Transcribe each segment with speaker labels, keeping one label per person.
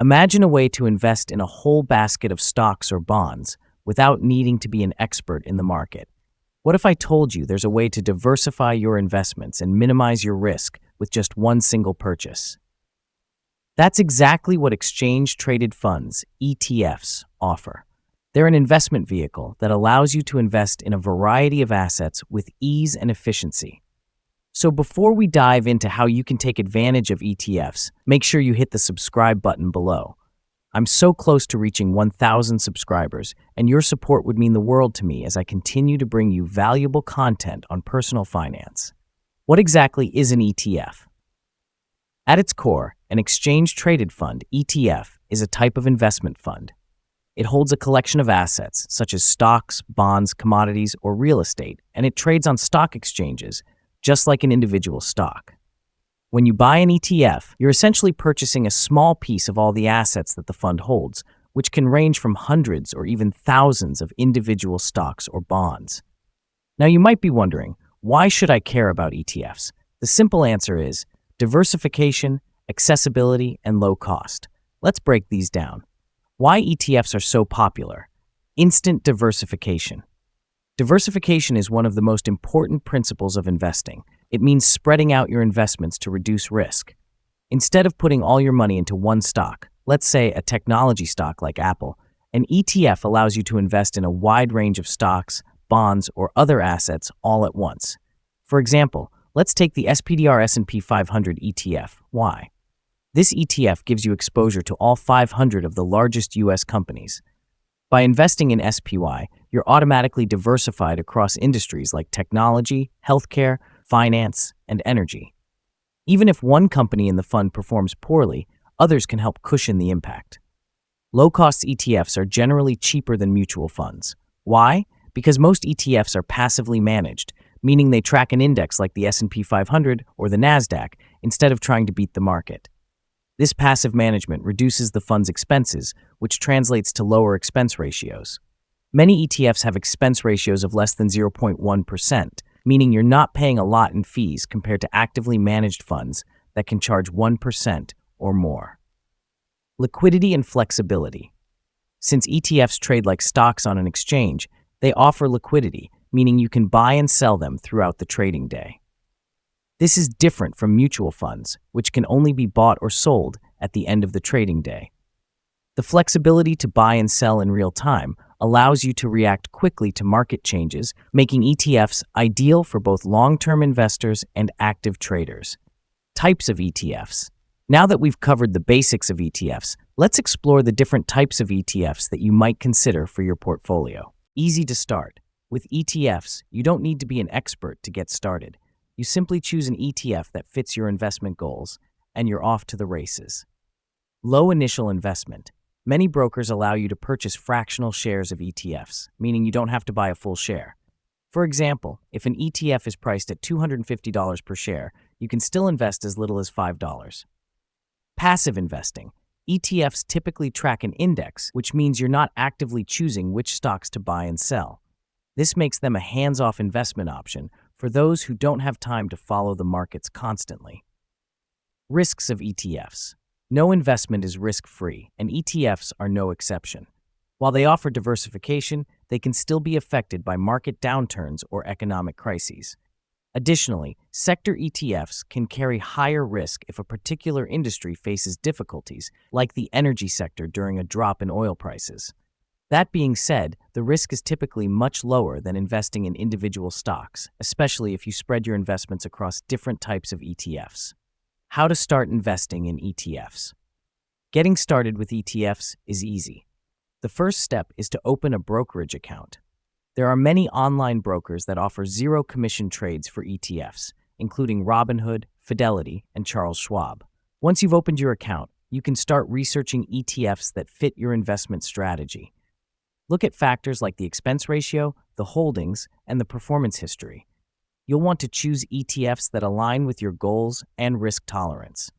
Speaker 1: Imagine a way to invest in a whole basket of stocks or bonds without needing to be an expert in the market. What if I told you there's a way to diversify your investments and minimize your risk with just one single purchase? That's exactly what exchange-traded funds, ETFs, offer. They're an investment vehicle that allows you to invest in a variety of assets with ease and efficiency. So before we dive into how you can take advantage of ETFs, make sure you hit the subscribe button below. I'm so close to reaching 1,000 subscribers, and your support would mean the world to me as I continue to bring you valuable content on personal finance. What exactly is an ETF? At its core, an exchange-traded fund, ETF, is a type of investment fund. It holds a collection of assets, such as stocks, bonds, commodities, or real estate, and it trades on stock exchanges, just like an individual stock. When you buy an ETF, you're essentially purchasing a small piece of all the assets that the fund holds, which can range from hundreds or even thousands of individual stocks or bonds. Now you might be wondering, why should I care about ETFs? The simple answer is diversification, accessibility, and low cost. Let's break these down. Why ETFs are so popular? Instant diversification. Diversification is one of the most important principles of investing. It means spreading out your investments to reduce risk. Instead of putting all your money into one stock, let's say a technology stock like Apple, an ETF allows you to invest in a wide range of stocks, bonds, or other assets all at once. For example, let's take the SPDR S&P 500 ETF. Why? This ETF gives you exposure to all 500 of the largest U.S. companies. By investing in SPY, you're automatically diversified across industries like technology, healthcare, finance, and energy. Even if one company in the fund performs poorly, others can help cushion the impact. Low-cost ETFs are generally cheaper than mutual funds. Why? Because most ETFs are passively managed, meaning they track an index like the S&P 500 or the NASDAQ instead of trying to beat the market. This passive management reduces the fund's expenses, which translates to lower expense ratios. Many ETFs have expense ratios of less than 0.1%, meaning you're not paying a lot in fees compared to actively managed funds that can charge 1% or more. Liquidity and flexibility. Since ETFs trade like stocks on an exchange, they offer liquidity, meaning you can buy and sell them throughout the trading day. This is different from mutual funds, which can only be bought or sold at the end of the trading day. The flexibility to buy and sell in real time allows you to react quickly to market changes, making ETFs ideal for both long-term investors and active traders. Types of ETFs. Now that we've covered the basics of ETFs, let's explore the different types of ETFs that you might consider for your portfolio. Easy to start. With ETFs, you don't need to be an expert to get started. You simply choose an ETF that fits your investment goals, and you're off to the races. Low initial investment. Many brokers allow you to purchase fractional shares of ETFs, meaning you don't have to buy a full share. For example, if an ETF is priced at $250 per share, you can still invest as little as $5. Passive investing. ETFs typically track an index, which means you're not actively choosing which stocks to buy and sell. This makes them a hands-off investment option for those who don't have time to follow the markets constantly. Risks of ETFs. No investment is risk-free, and ETFs are no exception. While they offer diversification, they can still be affected by market downturns or economic crises. Additionally, sector ETFs can carry higher risk if a particular industry faces difficulties, like the energy sector during a drop in oil prices. That being said, the risk is typically much lower than investing in individual stocks, especially if you spread your investments across different types of ETFs. How to start investing in ETFs. Getting started with ETFs is easy. The first step is to open a brokerage account. There are many online brokers that offer zero commission trades for ETFs, including Robinhood, Fidelity, and Charles Schwab. Once you've opened your account, you can start researching ETFs that fit your investment strategy. Look at factors like the expense ratio, the holdings, and the performance history. You'll want to choose ETFs that align with your goals and risk tolerance.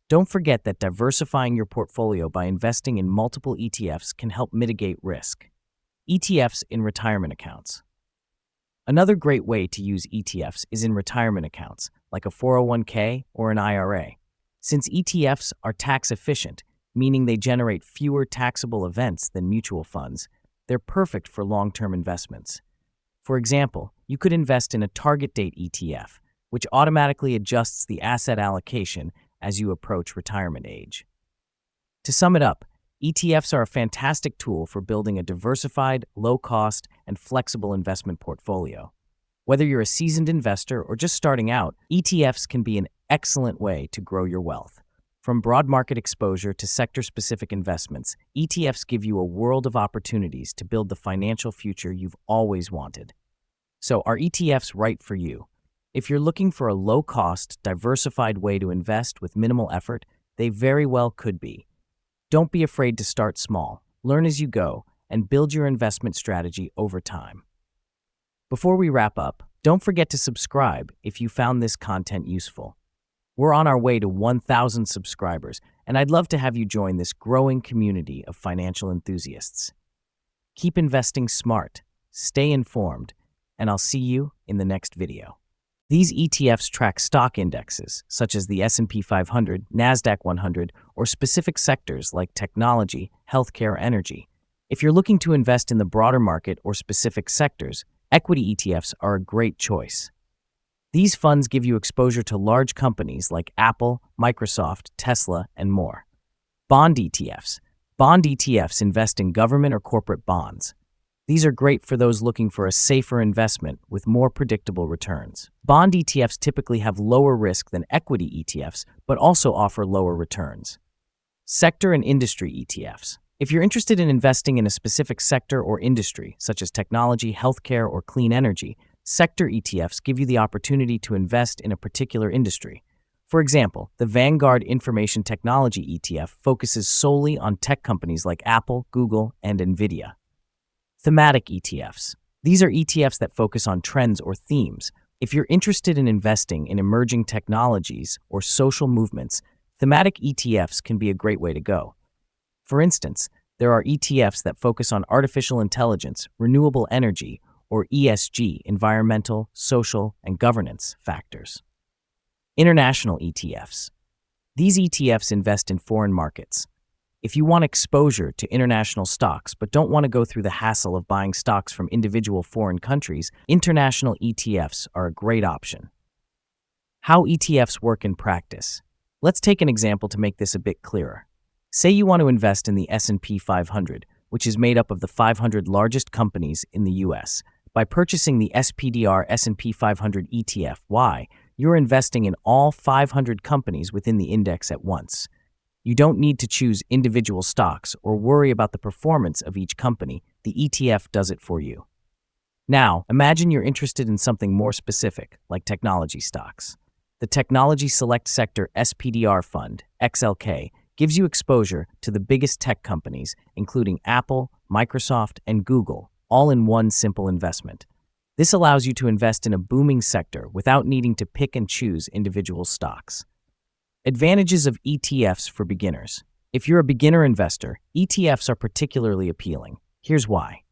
Speaker 1: Don't forget that diversifying your portfolio by investing in multiple ETFs can help mitigate risk. ETFs in retirement accounts. Another great way to use ETFs is in retirement accounts, like a 401k or an IRA. Since ETFs are tax efficient, meaning they generate fewer taxable events than mutual funds. They're perfect for long-term investments. For example, you could invest in a target date ETF, which automatically adjusts the asset allocation as you approach retirement age. To sum it up, ETFs are a fantastic tool for building a diversified, low-cost, and flexible investment portfolio. Whether you're a seasoned investor or just starting out, ETFs can be an excellent way to grow your wealth. From broad market exposure to sector-specific investments, ETFs give you a world of opportunities to build the financial future you've always wanted. So, are ETFs right for you? If you're looking for a low-cost, diversified way to invest with minimal effort, they very well could be. Don't be afraid to start small, learn as you go, and build your investment strategy over time. Before we wrap up, don't forget to subscribe if you found this content useful. We're on our way to 1,000 subscribers, and I'd love to have you join this growing community of financial enthusiasts. Keep investing smart, stay informed, and I'll see you in the next video. These ETFs track stock indexes, such as the S&P 500, NASDAQ 100, or specific sectors like technology, healthcare, or energy. If you're looking to invest in the broader market or specific sectors, equity ETFs are a great choice. These funds give you exposure to large companies like Apple, Microsoft, Tesla, and more. Bond ETFs. Bond ETFs invest in government or corporate bonds. These are great for those looking for a safer investment with more predictable returns. Bond ETFs typically have lower risk than equity ETFs, but also offer lower returns. Sector and industry ETFs. If you're interested in investing in a specific sector or industry, such as technology, healthcare, or clean energy, sector ETFs give you the opportunity to invest in a particular industry. For example, the Vanguard Information Technology ETF focuses solely on tech companies like Apple, Google, and NVIDIA. Thematic ETFs. These are ETFs that focus on trends or themes. If you're interested in investing in emerging technologies or social movements, thematic ETFs can be a great way to go. For instance, there are ETFs that focus on artificial intelligence, renewable energy, or ESG, environmental, social, and governance factors. International ETFs. These ETFs invest in foreign markets. If you want exposure to international stocks but don't want to go through the hassle of buying stocks from individual foreign countries, international ETFs are a great option. How ETFs work in practice. Let's take an example to make this a bit clearer. Say you want to invest in the S&P 500, which is made up of the 500 largest companies in the US. By purchasing the SPDR S&P 500 ETF, you're investing in all 500 companies within the index at once. You don't need to choose individual stocks or worry about the performance of each company. The ETF does it for you. Now, imagine you're interested in something more specific, like technology stocks. The Technology Select Sector SPDR Fund, XLK, gives you exposure to the biggest tech companies, including Apple, Microsoft, and Google, all in one simple investment. This allows you to invest in a booming sector without needing to pick and choose individual stocks. Advantages of ETFs for beginners. If you're a beginner investor, ETFs are particularly appealing. Here's why.